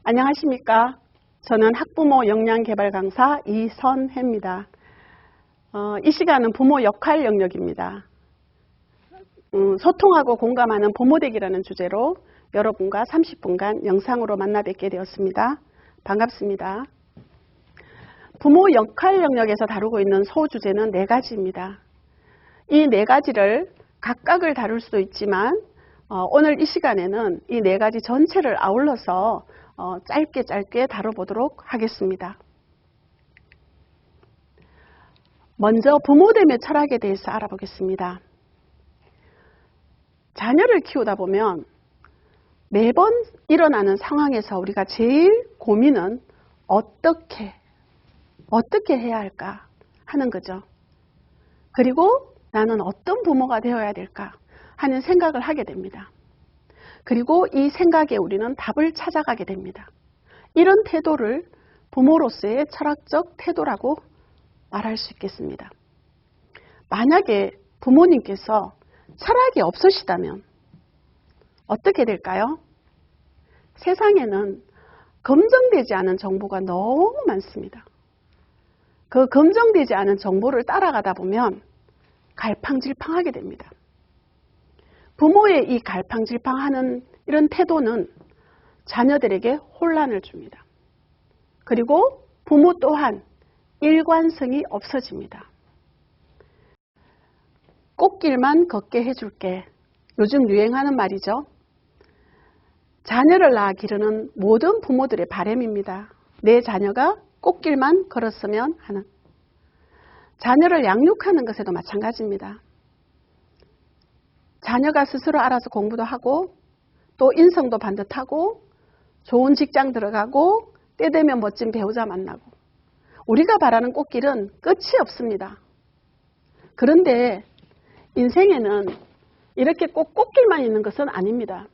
안녕하십니까. 저는 학부모 역량개발 강사 이선혜입니다. 이 시간은 부모 역할 영역입니다. 소통하고 공감하는 부모되기라는 주제로 여러분과 30분간 영상으로 만나 뵙게 되었습니다. 반갑습니다. 부모 역할 영역에서 다루고 있는 소주제는 4가지입니다. 이 4가지를 각각을 다룰 수도 있지만 오늘 이 시간에는 이 4가지 전체를 아울러서 짧게 다뤄보도록 하겠습니다. 먼저 부모됨의 철학에 대해서 알아보겠습니다. 자녀를 키우다 보면 매번 일어나는 상황에서 우리가 제일 고민은 어떻게 해야 할까 하는 거죠. 그리고 나는 어떤 부모가 되어야 될까 하는 생각을 하게 됩니다. 그리고 이 생각에 우리는 답을 찾아가게 됩니다. 이런 태도를 부모로서의 철학적 태도라고 말할 수 있겠습니다. 만약에 부모님께서 철학이 없으시다면 어떻게 될까요? 세상에는 검증되지 않은 정보가 너무 많습니다. 그 검증되지 않은 정보를 따라가다 보면 갈팡질팡하게 됩니다. 부모의 이 갈팡질팡하는 이런 태도는 자녀들에게 혼란을 줍니다. 그리고 부모 또한 일관성이 없어집니다. 꽃길만 걷게 해줄게. 요즘 유행하는 말이죠. 자녀를 낳아 기르는 모든 부모들의 바람입니다. 내 자녀가 꽃길만 걸었으면 하는. 자녀를 양육하는 것에도 마찬가지입니다. 자녀가 스스로 알아서 공부도 하고 또 인성도 반듯하고 좋은 직장 들어가고 때 되면 멋진 배우자 만나고 우리가 바라는 꽃길은 끝이 없습니다. 그런데 인생에는 이렇게 꼭 꽃길만 있는 것은 아닙니다.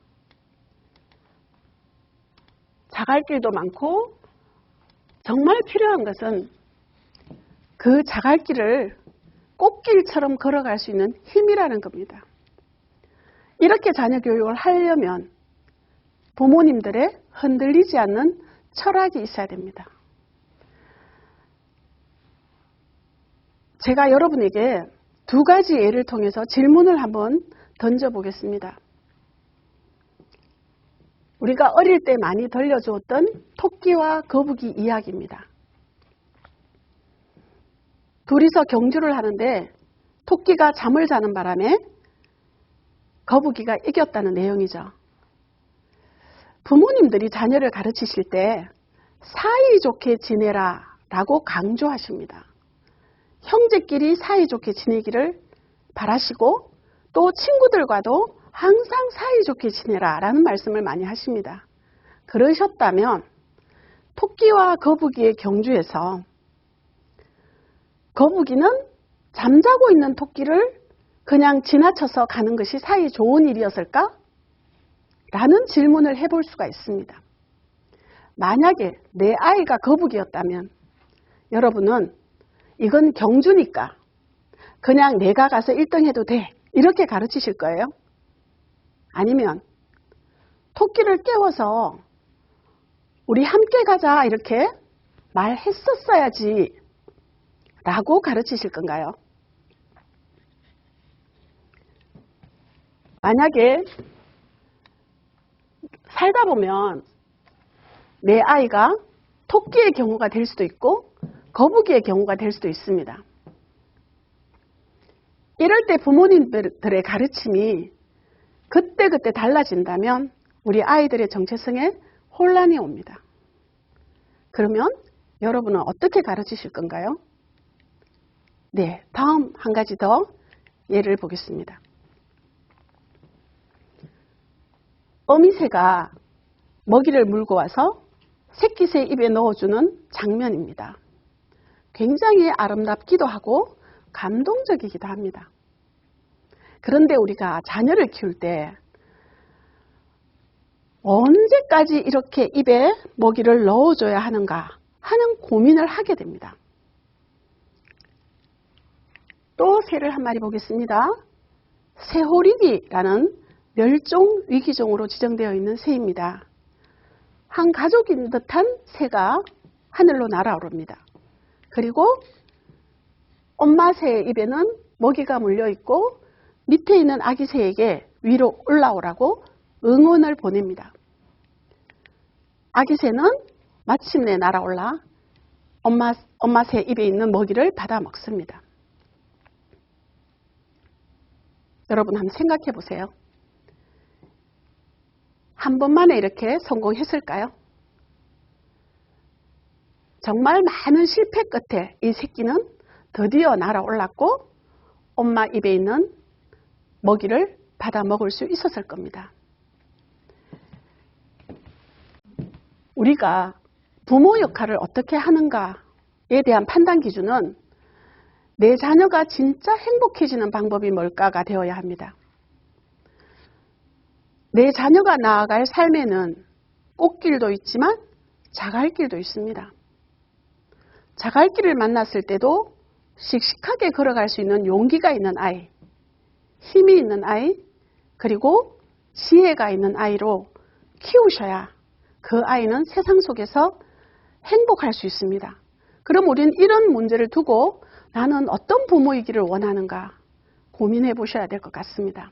자갈길도 많고 정말 필요한 것은 그 자갈길을 꽃길처럼 걸어갈 수 있는 힘이라는 겁니다. 이렇게 자녀 교육을 하려면 부모님들의 흔들리지 않는 철학이 있어야 됩니다. 제가 여러분에게 2가지 예를 통해서 질문을 한번 던져보겠습니다. 우리가 어릴 때 많이 들려주었던 토끼와 거북이 이야기입니다. 둘이서 경주를 하는데 토끼가 잠을 자는 바람에 거북이가 이겼다는 내용이죠. 부모님들이 자녀를 가르치실 때 사이좋게 지내라 라고 강조하십니다. 형제끼리 사이좋게 지내기를 바라시고 또 친구들과도 항상 사이좋게 지내라 라는 말씀을 많이 하십니다. 그러셨다면 토끼와 거북이의 경주에서 거북이는 잠자고 있는 토끼를 그냥 지나쳐서 가는 것이 사이 좋은 일이었을까? 라는 질문을 해볼 수가 있습니다. 만약에 내 아이가 거북이였다면 여러분은 이건 경주니까 그냥 내가 가서 1등 해도 돼 이렇게 가르치실 거예요? 아니면 토끼를 깨워서 우리 함께 가자 이렇게 말했었어야지 라고 가르치실 건가요? 만약에 살다 보면 내 아이가 토끼의 경우가 될 수도 있고 거북이의 경우가 될 수도 있습니다. 이럴 때 부모님들의 가르침이 그때그때 달라진다면 우리 아이들의 정체성에 혼란이 옵니다. 그러면 여러분은 어떻게 가르치실 건가요? 네, 다음 한 가지 더 예를 보겠습니다. 어미새가 먹이를 물고 와서 새끼새 입에 넣어주는 장면입니다. 굉장히 아름답기도 하고 감동적이기도 합니다. 그런데 우리가 자녀를 키울 때 언제까지 이렇게 입에 먹이를 넣어줘야 하는가 하는 고민을 하게 됩니다. 또 새를 한 마리 보겠습니다. 새호리기라는 멸종 위기종으로 지정되어 있는 새입니다. 한 가족인 듯한 새가 하늘로 날아오릅니다. 그리고 엄마 새의 입에는 먹이가 물려있고 밑에 있는 아기 새에게 위로 올라오라고 응원을 보냅니다. 아기 새는 마침내 날아올라 엄마 새 입에 있는 먹이를 받아 먹습니다. 여러분 한번 생각해 보세요. 한 번만에 이렇게 성공했을까요? 정말 많은 실패 끝에 이 새끼는 드디어 날아올랐고 엄마 입에 있는 먹이를 받아 먹을 수 있었을 겁니다. 우리가 부모 역할을 어떻게 하는가에 대한 판단 기준은 내 자녀가 진짜 행복해지는 방법이 뭘까가 되어야 합니다. 내 자녀가 나아갈 삶에는 꽃길도 있지만 자갈길도 있습니다. 자갈길을 만났을 때도 씩씩하게 걸어갈 수 있는 용기가 있는 아이, 힘이 있는 아이, 그리고 지혜가 있는 아이로 키우셔야 그 아이는 세상 속에서 행복할 수 있습니다. 그럼 우리는 이런 문제를 두고 나는 어떤 부모이기를 원하는가 고민해 보셔야 될 것 같습니다.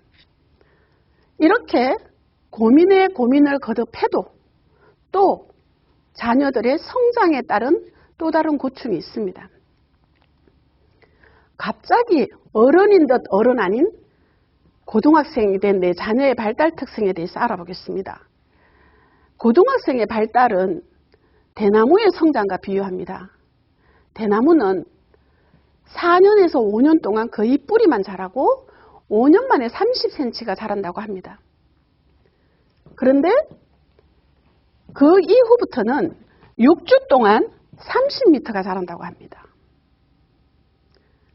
이렇게 고민에 고민을 거듭해도 또 자녀들의 성장에 따른 또 다른 고충이 있습니다. 갑자기 어른인 듯 어른 아닌 고등학생이 된 내 자녀의 발달 특성에 대해서 알아보겠습니다. 고등학생의 발달은 대나무의 성장과 비유합니다. 대나무는 4년에서 5년 동안 거의 뿌리만 자라고 5년 만에 30cm가 자란다고 합니다. 그런데 그 이후부터는 6주 동안 30m가 자란다고 합니다.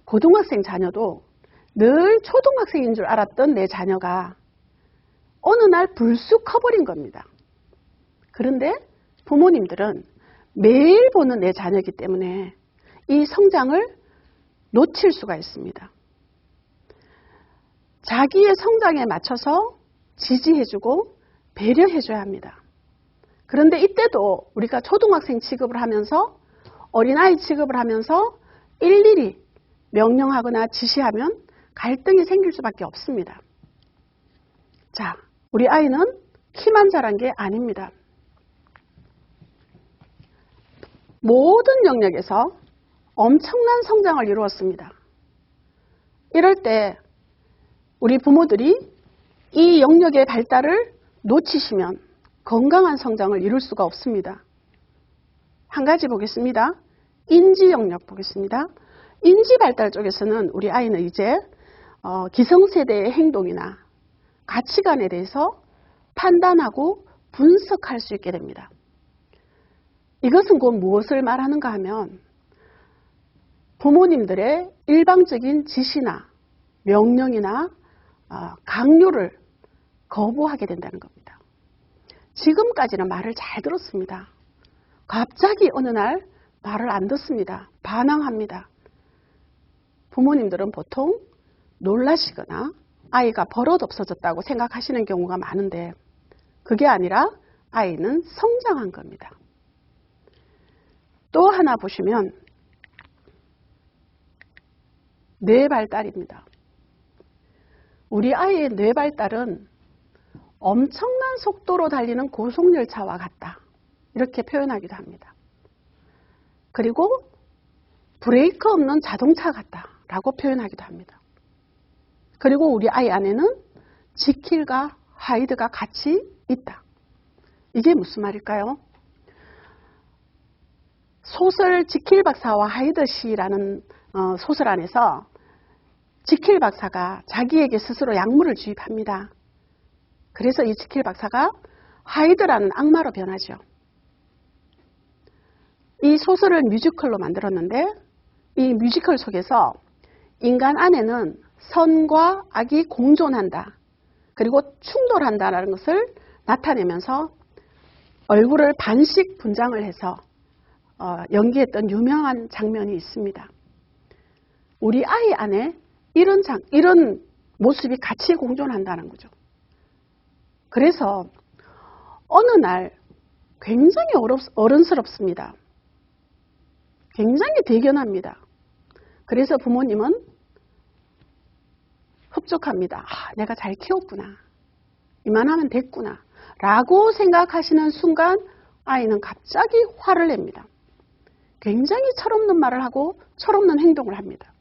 고등학생 자녀도 늘 초등학생인 줄 알았던 내 자녀가 어느 날 불쑥 커버린 겁니다. 그런데 부모님들은 매일 보는 내 자녀이기 때문에 이 성장을 놓칠 수가 있습니다. 자기의 성장에 맞춰서 지지해주고 배려해줘야 합니다. 그런데 이때도 우리가 초등학생 취급을 하면서 어린아이 취급을 하면서 일일이 명령하거나 지시하면 갈등이 생길 수밖에 없습니다. 자, 우리 아이는 키만 자란 게 아닙니다. 모든 영역에서 엄청난 성장을 이루었습니다. 이럴 때 우리 부모들이 이 영역의 발달을 놓치시면 건강한 성장을 이룰 수가 없습니다. 한 가지 보겠습니다. 인지 영역 보겠습니다. 인지 발달 쪽에서는 우리 아이는 이제 기성세대의 행동이나 가치관에 대해서 판단하고 분석할 수 있게 됩니다. 이것은 곧 무엇을 말하는가 하면 부모님들의 일방적인 지시나 명령이나 강요를 거부하게 된다는 겁니다. 지금까지는 말을 잘 들었습니다. 갑자기 어느 날 말을 안 듣습니다. 반항합니다. 부모님들은 보통 놀라시거나 아이가 버릇 없어졌다고 생각하시는 경우가 많은데 그게 아니라 아이는 성장한 겁니다. 또 하나 보시면 뇌 발달입니다. 우리 아이의 뇌 발달은 엄청난 속도로 달리는 고속열차와 같다. 이렇게 표현하기도 합니다. 그리고 브레이크 없는 자동차 같다라고 표현하기도 합니다. 그리고 우리 아이 안에는 지킬과 하이드가 같이 있다. 이게 무슨 말일까요? 소설 지킬 박사와 하이드 씨라는 소설 안에서 지킬 박사가 자기에게 스스로 약물을 주입합니다. 그래서 이 지킬 박사가 하이드라는 악마로 변하죠. 이 소설을 뮤지컬로 만들었는데 이 뮤지컬 속에서 인간 안에는 선과 악이 공존한다. 그리고 충돌한다라는 것을 나타내면서 얼굴을 반씩 분장을 해서 연기했던 유명한 장면이 있습니다. 우리 아이 안에 이런 모습이 같이 공존한다는 거죠. 그래서 어느 날 굉장히 어른스럽습니다. 굉장히 대견합니다. 그래서 부모님은 흡족합니다. 아, 내가 잘 키웠구나. 이만하면 됐구나. 라고 생각하시는 순간 아이는 갑자기 화를 냅니다. 굉장히 철없는 말을 하고 철없는 행동을 합니다.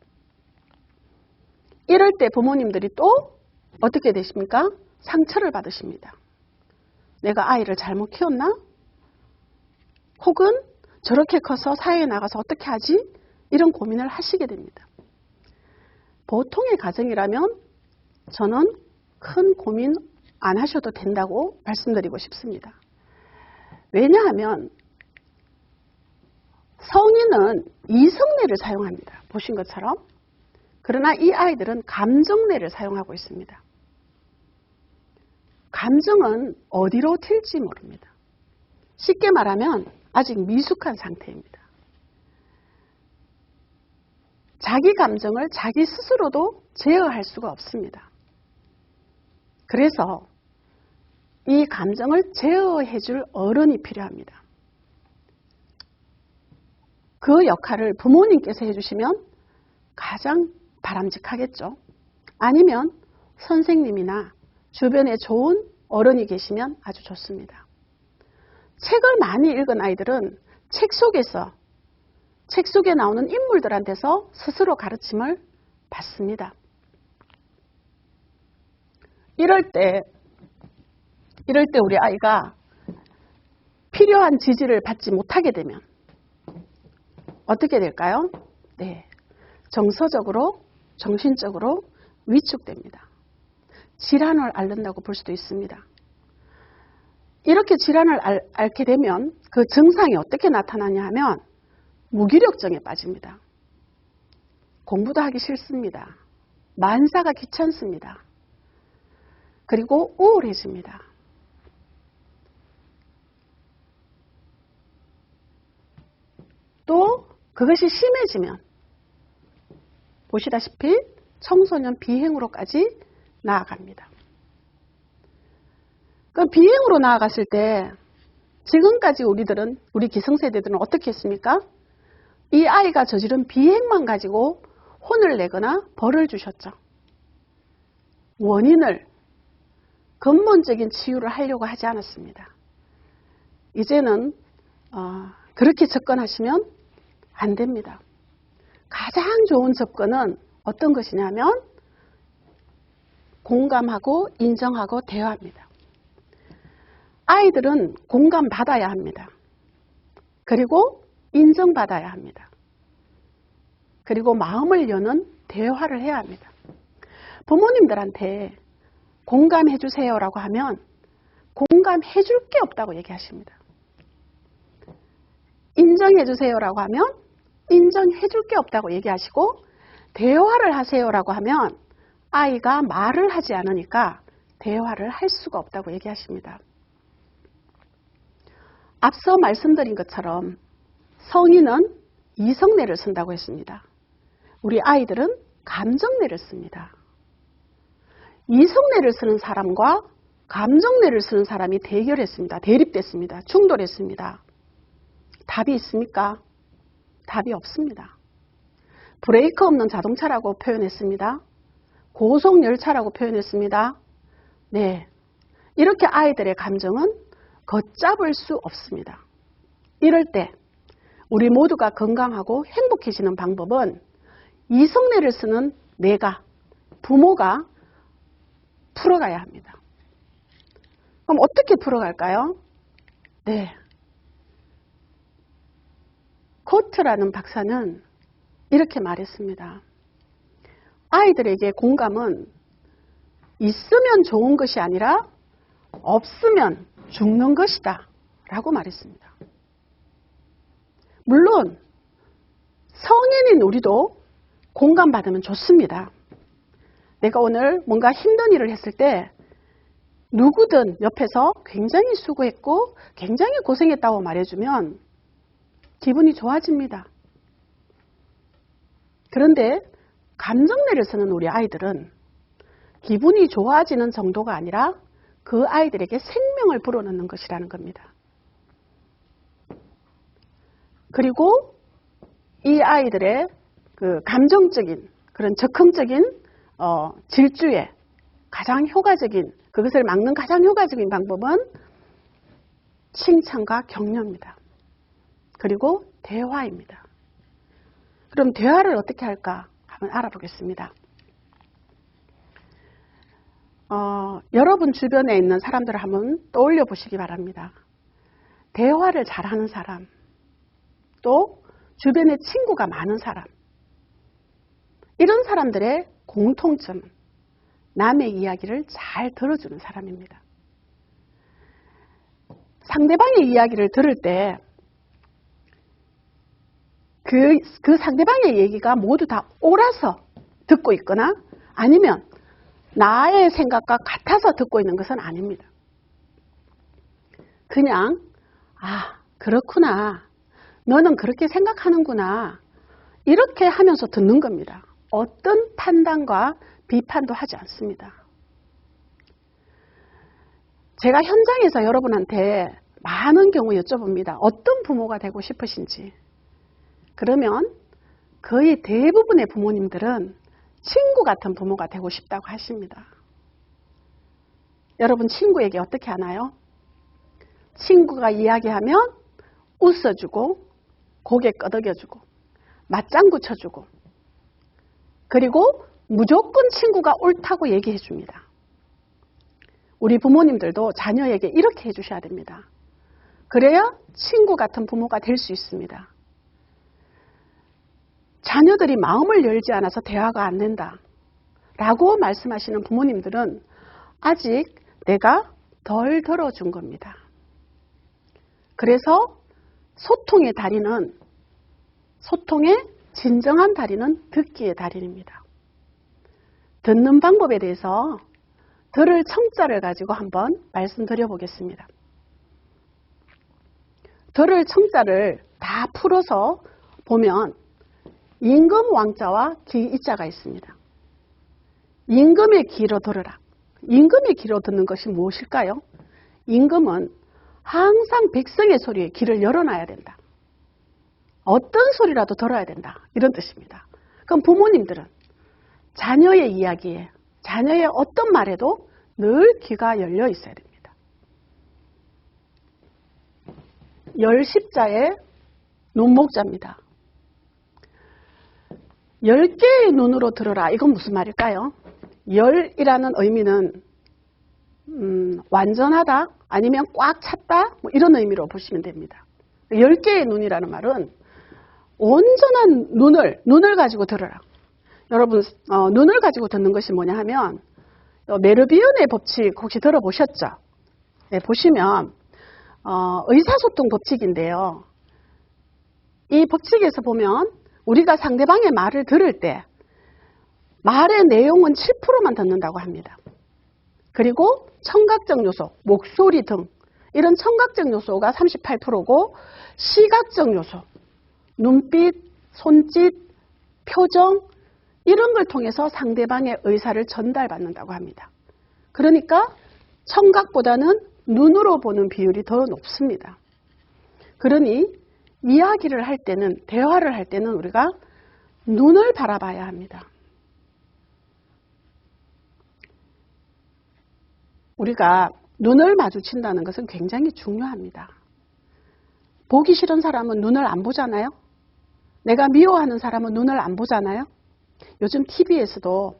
이럴 때 부모님들이 또 어떻게 되십니까? 상처를 받으십니다. 내가 아이를 잘못 키웠나? 혹은 저렇게 커서 사회에 나가서 어떻게 하지? 이런 고민을 하시게 됩니다. 보통의 가정이라면 저는 큰 고민 안 하셔도 된다고 말씀드리고 싶습니다. 왜냐하면 성인은 이성뇌를 사용합니다. 보신 것처럼. 그러나 이 아이들은 감정뇌를 사용하고 있습니다. 감정은 어디로 튈지 모릅니다. 쉽게 말하면 아직 미숙한 상태입니다. 자기 감정을 자기 스스로도 제어할 수가 없습니다. 그래서 이 감정을 제어해 줄 어른이 필요합니다. 그 역할을 부모님께서 해주시면 가장 바람직하겠죠. 아니면 선생님이나 주변에 좋은 어른이 계시면 아주 좋습니다. 책을 많이 읽은 아이들은 책 속에 나오는 인물들한테서 스스로 가르침을 받습니다. 이럴 때 우리 아이가 필요한 지지를 받지 못하게 되면 어떻게 될까요? 네, 정서적으로, 정신적으로 위축됩니다. 질환을 앓는다고 볼 수도 있습니다. 이렇게 질환을 앓게 되면 그 증상이 어떻게 나타나냐 하면 무기력증에 빠집니다. 공부도 하기 싫습니다. 만사가 귀찮습니다. 그리고 우울해집니다. 또 그것이 심해지면 보시다시피 청소년 비행으로까지 나아갑니다. 그 비행으로 나아갔을 때 지금까지 우리 기성세대들은 어떻게 했습니까? 이 아이가 저지른 비행만 가지고 혼을 내거나 벌을 주셨죠. 원인을 근본적인 치유를 하려고 하지 않았습니다. 이제는 그렇게 접근하시면 안 됩니다. 가장 좋은 접근은 어떤 것이냐면 공감하고 인정하고 대화합니다. 아이들은 공감받아야 합니다. 그리고 인정받아야 합니다. 그리고 마음을 여는 대화를 해야 합니다. 부모님들한테 공감해 주세요라고 하면 공감해 줄 게 없다고 얘기하십니다. 인정해 주세요라고 하면 인정해 줄 게 없다고 얘기하시고, 대화를 하세요라고 하면 아이가 말을 하지 않으니까 대화를 할 수가 없다고 얘기하십니다. 앞서 말씀드린 것처럼 성인은 이성뇌를 쓴다고 했습니다. 우리 아이들은 감정뇌를 씁니다. 이성뇌를 쓰는 사람과 감정뇌를 쓰는 사람이 대결했습니다. 대립됐습니다. 충돌했습니다. 답이 있습니까? 답이 없습니다. 브레이크 없는 자동차라고 표현했습니다. 고속열차라고 표현했습니다. 네, 이렇게 아이들의 감정은 걷잡을 수 없습니다. 이럴 때 우리 모두가 건강하고 행복해지는 방법은 이성뇌를 쓰는 내가, 부모가 풀어가야 합니다. 그럼 어떻게 풀어갈까요? 네, 코트라는 박사는 이렇게 말했습니다. 아이들에게 공감은 있으면 좋은 것이 아니라 없으면 죽는 것이다 라고 말했습니다. 물론 성인인 우리도 공감받으면 좋습니다. 내가 오늘 뭔가 힘든 일을 했을 때 누구든 옆에서 굉장히 수고했고 굉장히 고생했다고 말해주면 기분이 좋아집니다. 그런데 감정뇌를 쓰는 우리 아이들은 기분이 좋아지는 정도가 아니라 그 아이들에게 생명을 불어넣는 것이라는 겁니다. 그리고 이 아이들의 그 감정적인 그런 적극적인 질주에 가장 효과적인, 그것을 막는 가장 효과적인 방법은 칭찬과 격려입니다. 그리고 대화입니다. 그럼 대화를 어떻게 할까 한번 알아보겠습니다. 여러분 주변에 있는 사람들을 한번 떠올려 보시기 바랍니다. 대화를 잘하는 사람, 또 주변에 친구가 많은 사람, 이런 사람들의 공통점은 남의 이야기를 잘 들어주는 사람입니다. 상대방의 이야기를 들을 때 그 상대방의 얘기가 모두 다 옳아서 듣고 있거나 아니면 나의 생각과 같아서 듣고 있는 것은 아닙니다. 그냥 그렇구나, 너는 그렇게 생각하는구나, 이렇게 하면서 듣는 겁니다. 어떤 판단과 비판도 하지 않습니다. 제가 현장에서 여러분한테 많은 경우 여쭤봅니다. 어떤 부모가 되고 싶으신지. 그러면 거의 대부분의 부모님들은 친구 같은 부모가 되고 싶다고 하십니다. 여러분 친구에게 어떻게 하나요? 친구가 이야기하면 웃어주고 고개 끄덕여주고 맞장구 쳐주고, 그리고 무조건 친구가 옳다고 얘기해 줍니다. 우리 부모님들도 자녀에게 이렇게 해주셔야 됩니다. 그래야 친구 같은 부모가 될 수 있습니다. 자녀들이 마음을 열지 않아서 대화가 안 된다 라고 말씀하시는 부모님들은 아직 내가 덜 들어준 겁니다. 그래서 소통의 진정한 달인은 듣기의 달인입니다. 듣는 방법에 대해서 들을 청자를 가지고 한번 말씀드려 보겠습니다. 들을 청자를 다 풀어서 보면 임금 왕자와 기이자가 있습니다. 임금의 귀로 들으라. 임금의 귀로 듣는 것이 무엇일까요? 임금은 항상 백성의 소리에 귀를 열어놔야 된다. 어떤 소리라도 들어야 된다. 이런 뜻입니다. 그럼 부모님들은 자녀의 이야기에, 자녀의 어떤 말에도 늘 귀가 열려 있어야 됩니다. 열십자의 눈목자입니다. 10개의 눈으로 들어라. 이건 무슨 말일까요? 열이라는 의미는 완전하다, 아니면 꽉 찼다, 뭐 이런 의미로 보시면 됩니다. 10개의 눈이라는 말은 온전한 눈을 가지고 들어라. 여러분 눈을 가지고 듣는 것이 뭐냐 하면 메르비언의 법칙 혹시 들어보셨죠? 네, 보시면 의사소통 법칙인데요. 이 법칙에서 보면 우리가 상대방의 말을 들을 때 말의 내용은 7%만 듣는다고 합니다. 그리고 청각적 요소, 목소리 등 이런 청각적 요소가 38%고 시각적 요소, 눈빛, 손짓, 표정 이런 걸 통해서 상대방의 의사를 전달받는다고 합니다. 그러니까 청각보다는 눈으로 보는 비율이 더 높습니다. 그러니 이야기를 할 때는, 대화를 할 때는 우리가 눈을 바라봐야 합니다. 우리가 눈을 마주친다는 것은 굉장히 중요합니다. 보기 싫은 사람은 눈을 안 보잖아요. 내가 미워하는 사람은 눈을 안 보잖아요. 요즘 TV에서도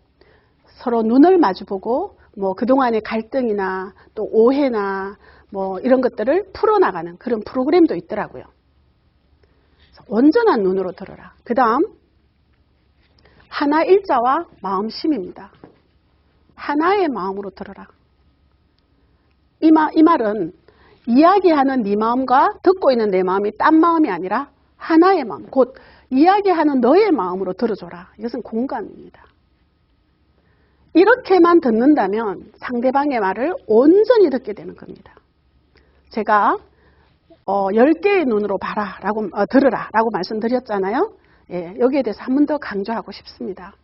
서로 눈을 마주보고 뭐 그동안의 갈등이나 또 오해나 뭐 이런 것들을 풀어나가는 그런 프로그램도 있더라고요. 온전한 눈으로 들어라. 그 다음 하나 일자와 마음심입니다. 하나의 마음으로 들어라. 이 말은 이야기하는 네 마음과 듣고 있는 내 마음이 딴 마음이 아니라 하나의 마음, 곧 이야기하는 너의 마음으로 들어줘라. 이것은 공감입니다. 이렇게만 듣는다면 상대방의 말을 온전히 듣게 되는 겁니다. 제가 10개의 눈으로 들으라 라고 말씀드렸잖아요. 예, 여기에 대해서 한 번 더 강조하고 싶습니다.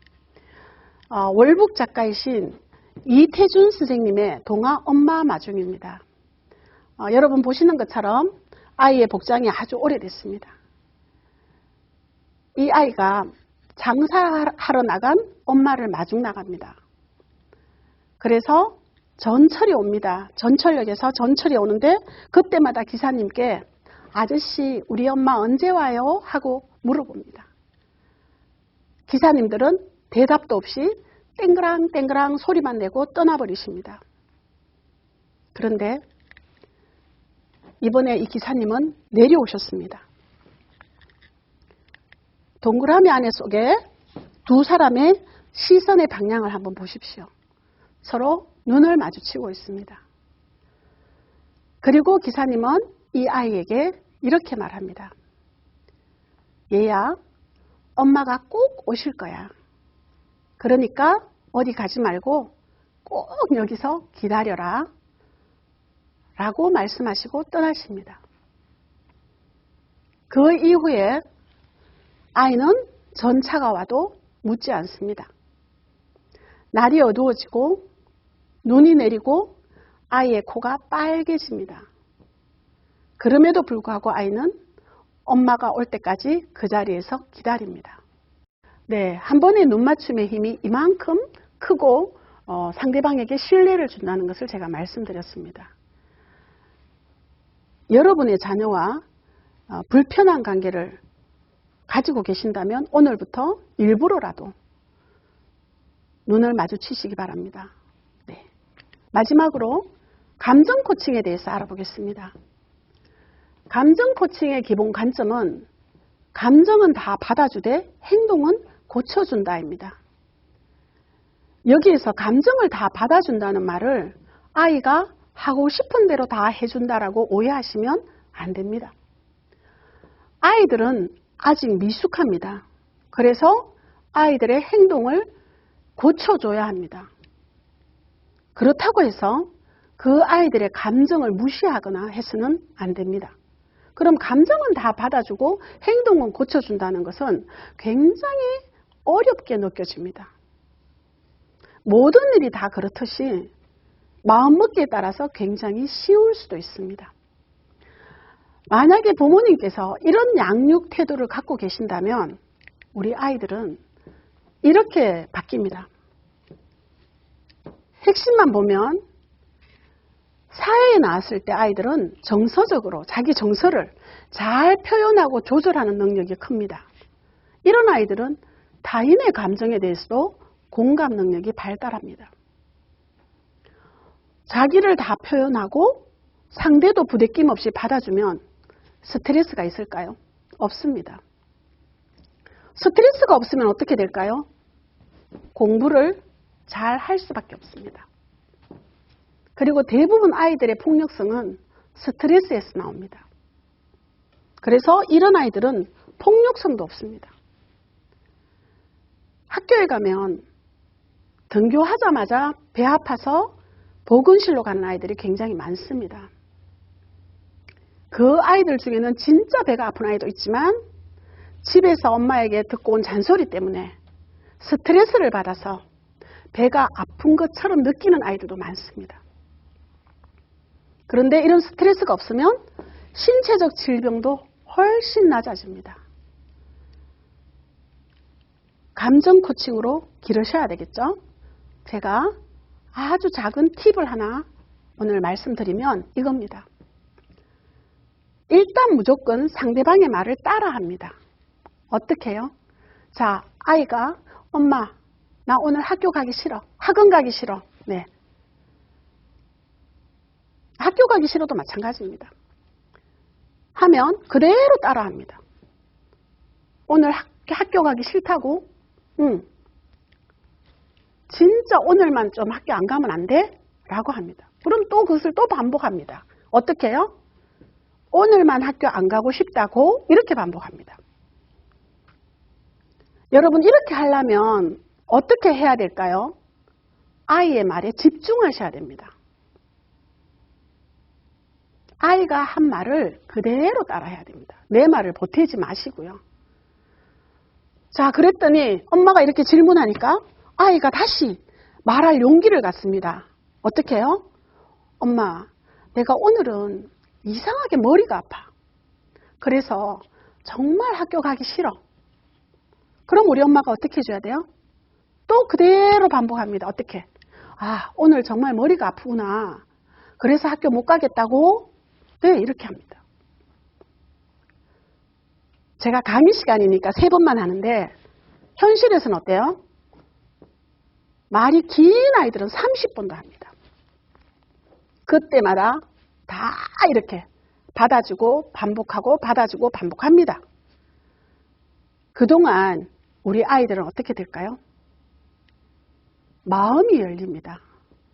월북 작가이신 이태준 선생님의 동화 엄마 마중입니다. 여러분 보시는 것처럼 아이의 복장이 아주 오래됐습니다. 이 아이가 장사하러 나간 엄마를 마중 나갑니다. 그래서 전철이 옵니다. 전철역에서 전철이 오는데 그때마다 기사님께 아저씨 우리 엄마 언제 와요? 하고 물어봅니다. 기사님들은 대답도 없이 땡그랑 땡그랑 소리만 내고 떠나버리십니다. 그런데 이번에 이 기사님은 내려오셨습니다. 동그라미 안에 속에 두 사람의 시선의 방향을 한번 보십시오. 서로 눈을 마주치고 있습니다. 그리고 기사님은 이 아이에게 이렇게 말합니다. 얘야, 엄마가 꼭 오실 거야. 그러니까 어디 가지 말고 꼭 여기서 기다려라. 라고 말씀하시고 떠나십니다. 그 이후에 아이는 전차가 와도 묻지 않습니다. 날이 어두워지고 눈이 내리고 아이의 코가 빨개집니다. 그럼에도 불구하고 아이는 엄마가 올 때까지 그 자리에서 기다립니다. 네, 한 번의 눈 맞춤의 힘이 이만큼 크고 상대방에게 신뢰를 준다는 것을 제가 말씀드렸습니다. 여러분의 자녀와 불편한 관계를 가지고 계신다면 오늘부터 일부러라도 눈을 마주치시기 바랍니다. 네. 마지막으로 감정 코칭에 대해서 알아보겠습니다. 감정 코칭의 기본 관점은 감정은 다 받아주되 행동은 고쳐준다입니다. 여기에서 감정을 다 받아준다는 말을 아이가 하고 싶은 대로 다 해준다라고 오해하시면 안 됩니다. 아이들은 아직 미숙합니다. 그래서 아이들의 행동을 고쳐줘야 합니다. 그렇다고 해서 그 아이들의 감정을 무시하거나 해서는 안 됩니다. 그럼 감정은 다 받아주고 행동은 고쳐준다는 것은 굉장히 어렵게 느껴집니다. 모든 일이 다 그렇듯이 마음먹기에 따라서 굉장히 쉬울 수도 있습니다. 만약에 부모님께서 이런 양육 태도를 갖고 계신다면 우리 아이들은 이렇게 바뀝니다. 핵심만 보면 사회에 나왔을 때 아이들은 정서적으로 자기 정서를 잘 표현하고 조절하는 능력이 큽니다. 이런 아이들은 타인의 감정에 대해서도 공감 능력이 발달합니다. 자기를 다 표현하고 상대도 부대낌 없이 받아주면 스트레스가 있을까요? 없습니다. 스트레스가 없으면 어떻게 될까요? 공부를 잘 할 수밖에 없습니다. 그리고 대부분 아이들의 폭력성은 스트레스에서 나옵니다. 그래서 이런 아이들은 폭력성도 없습니다. 학교에 가면 등교하자마자 배 아파서 보건실로 가는 아이들이 굉장히 많습니다. 그 아이들 중에는 진짜 배가 아픈 아이도 있지만 집에서 엄마에게 듣고 온 잔소리 때문에 스트레스를 받아서 배가 아픈 것처럼 느끼는 아이들도 많습니다. 그런데 이런 스트레스가 없으면 신체적 질병도 훨씬 낮아집니다. 감정 코칭으로 기르셔야 되겠죠? 제가 아주 작은 팁을 하나 오늘 말씀드리면 이겁니다. 일단 무조건 상대방의 말을 따라합니다. 어떻게 해요? 자, 아이가 엄마 나 오늘 학교 가기 싫어. 학원 가기 싫어. 네. 학교 가기 싫어도 마찬가지입니다. 하면 그대로 따라합니다. 오늘 학교 가기 싫다고? 응. 진짜 오늘만 좀 학교 안 가면 안 돼? 라고 합니다. 그럼 또 그것을 또 반복합니다. 어떻게 해요? 오늘만 학교 안 가고 싶다고 이렇게 반복합니다. 여러분 이렇게 하려면 어떻게 해야 될까요? 아이의 말에 집중하셔야 됩니다. 아이가 한 말을 그대로 따라해야 됩니다. 내 말을 보태지 마시고요. 자, 그랬더니 엄마가 이렇게 질문하니까 아이가 다시 말할 용기를 갖습니다. 어떻게 해요? 엄마, 내가 오늘은 이상하게 머리가 아파. 그래서 정말 학교 가기 싫어. 그럼 우리 엄마가 어떻게 해줘야 돼요? 또 그대로 반복합니다. 어떻게? 아, 오늘 정말 머리가 아프구나. 그래서 학교 못 가겠다고? 네, 이렇게 합니다. 제가 강의 시간이니까 3번만 하는데 현실에서는 어때요? 말이 긴 아이들은 30번도 합니다. 그때마다 다 이렇게 받아주고 반복하고 받아주고 반복합니다. 그동안 우리 아이들은 어떻게 될까요? 마음이 열립니다.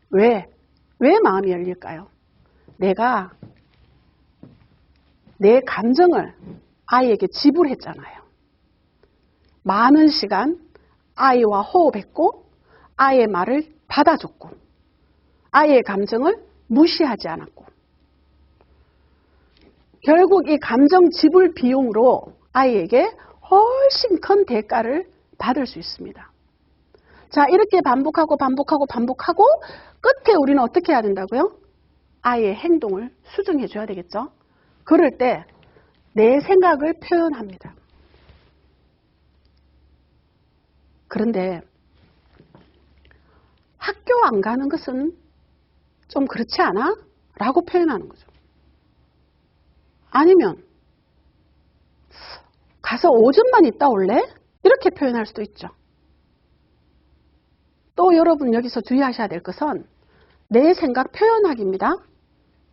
왜 마음이 열릴까요? 내가 내 감정을 아이에게 지불했잖아요. 많은 시간 아이와 호흡했고 아이의 말을 받아줬고 아이의 감정을 무시하지 않았고 결국 이 감정 지불 비용으로 아이에게 훨씬 큰 대가를 받을 수 있습니다. 자, 이렇게 반복하고 끝에 우리는 어떻게 해야 된다고요? 아이의 행동을 수정해 줘야 되겠죠. 그럴 때 내 생각을 표현합니다. 그런데 학교 안 가는 것은 좀 그렇지 않아? 라고 표현하는 거죠. 아니면 가서 5점만 있다 올래? 이렇게 표현할 수도 있죠. 또 여러분 여기서 주의하셔야 될 것은 내 생각 표현하기입니다.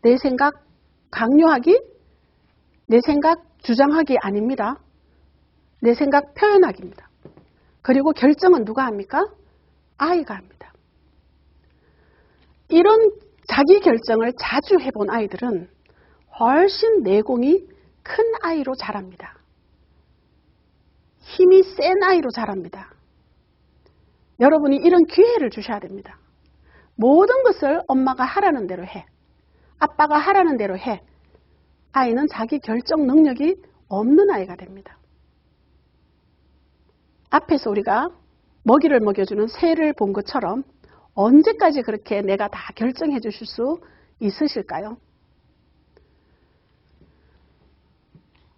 내 생각 강요하기, 내 생각 주장하기 아닙니다. 내 생각 표현하기입니다. 그리고 결정은 누가 합니까? 아이가 합니다. 이런 자기 결정을 자주 해본 아이들은 훨씬 내공이 큰 아이로 자랍니다. 힘이 센 아이로 자랍니다. 여러분이 이런 기회를 주셔야 됩니다. 모든 것을 엄마가 하라는 대로 해. 아빠가 하라는 대로 해. 아이는 자기 결정 능력이 없는 아이가 됩니다. 앞에서 우리가 먹이를 먹여주는 새를 본 것처럼 언제까지 그렇게 내가 다 결정해 주실 수 있으실까요?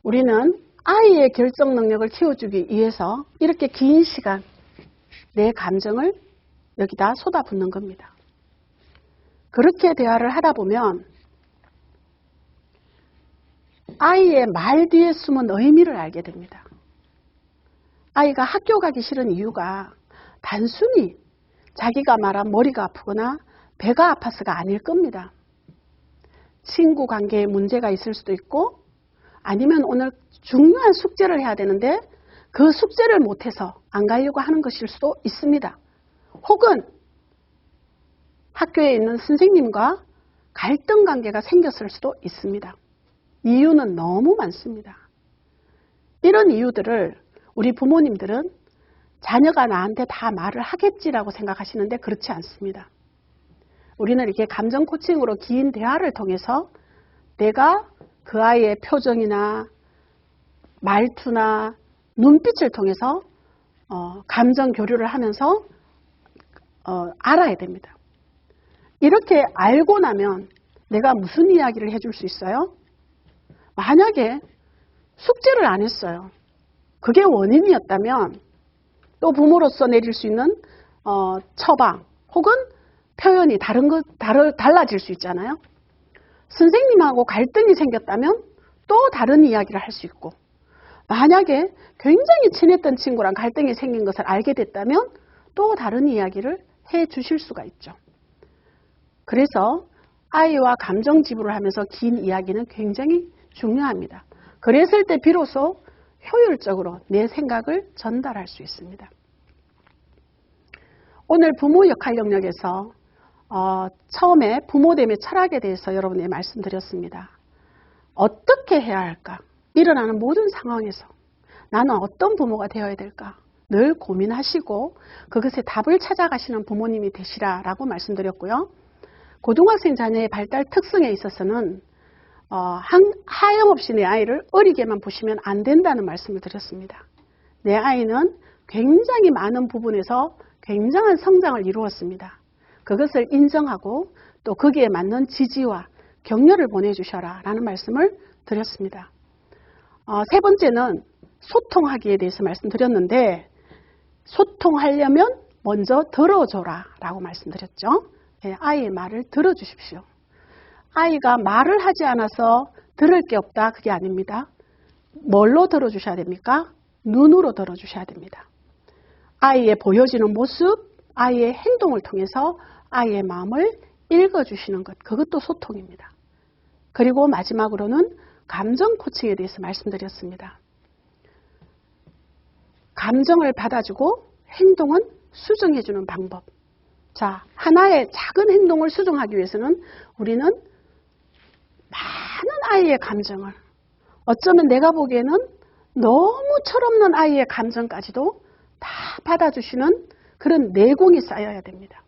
우리는 아이의 결정 능력을 키워주기 위해서 이렇게 긴 시간 내 감정을 여기다 쏟아붓는 겁니다. 그렇게 대화를 하다 보면 아이의 말 뒤에 숨은 의미를 알게 됩니다. 아이가 학교 가기 싫은 이유가 단순히 자기가 말한 머리가 아프거나 배가 아파서가 아닐 겁니다. 친구 관계에 문제가 있을 수도 있고 아니면 오늘 중요한 숙제를 해야 되는데 그 숙제를 못해서 안 가려고 하는 것일 수도 있습니다. 혹은 학교에 있는 선생님과 갈등 관계가 생겼을 수도 있습니다. 이유는 너무 많습니다. 이런 이유들을 우리 부모님들은 자녀가 나한테 다 말을 하겠지라고 생각하시는데 그렇지 않습니다. 우리는 이렇게 감정 코칭으로 긴 대화를 통해서 내가 그 아이의 표정이나 말투나 눈빛을 통해서 감정 교류를 하면서 알아야 됩니다. 이렇게 알고 나면 내가 무슨 이야기를 해줄 수 있어요? 만약에 숙제를 안 했어요. 그게 원인이었다면 또 부모로서 내릴 수 있는 처방 혹은 표현이 달라질 수 있잖아요. 선생님하고 갈등이 생겼다면 또 다른 이야기를 할 수 있고 만약에 굉장히 친했던 친구랑 갈등이 생긴 것을 알게 됐다면 또 다른 이야기를 해 주실 수가 있죠. 그래서 아이와 감정 지불을 하면서 긴 이야기는 굉장히 중요합니다. 그랬을 때 비로소 효율적으로 내 생각을 전달할 수 있습니다. 오늘 부모 역할 영역에서 처음에 부모됨의 철학에 대해서 여러분에게 말씀드렸습니다. 어떻게 해야 할까? 일어나는 모든 상황에서 나는 어떤 부모가 되어야 될까? 늘 고민하시고 그것에 답을 찾아가시는 부모님이 되시라라고 말씀드렸고요. 고등학생 자녀의 발달 특성에 있어서는 하염없이 내 아이를 어리게만 보시면 안 된다는 말씀을 드렸습니다. 내 아이는 굉장히 많은 부분에서 굉장한 성장을 이루었습니다. 그것을 인정하고 또 거기에 맞는 지지와 격려를 보내주셔라 라는 말씀을 드렸습니다. 세 번째는 소통하기에 대해서 말씀드렸는데 소통하려면 먼저 들어줘라 라고 말씀드렸죠. 예, 아이의 말을 들어주십시오. 아이가 말을 하지 않아서 들을 게 없다, 그게 아닙니다. 뭘로 들어주셔야 됩니까? 눈으로 들어주셔야 됩니다. 아이의 보여지는 모습, 아이의 행동을 통해서 아이의 마음을 읽어주시는 것, 그것도 소통입니다. 그리고 마지막으로는 감정 코칭에 대해서 말씀드렸습니다. 감정을 받아주고 행동은 수정해주는 방법. 자, 하나의 작은 행동을 수정하기 위해서는 우리는 많은 아이의 감정을, 어쩌면 내가 보기에는 너무 철없는 아이의 감정까지도 다 받아주시는 그런 내공이 쌓여야 됩니다.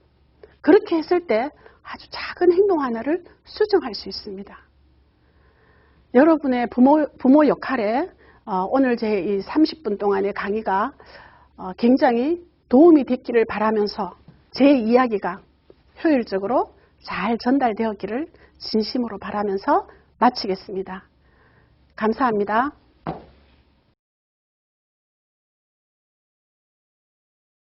그렇게 했을 때 아주 작은 행동 하나를 수정할 수 있습니다. 여러분의 부모 역할에 오늘 제 이 30분 동안의 강의가 굉장히 도움이 됐기를 바라면서 제 이야기가 효율적으로 잘 전달되었기를 진심으로 바라면서 마치겠습니다. 감사합니다.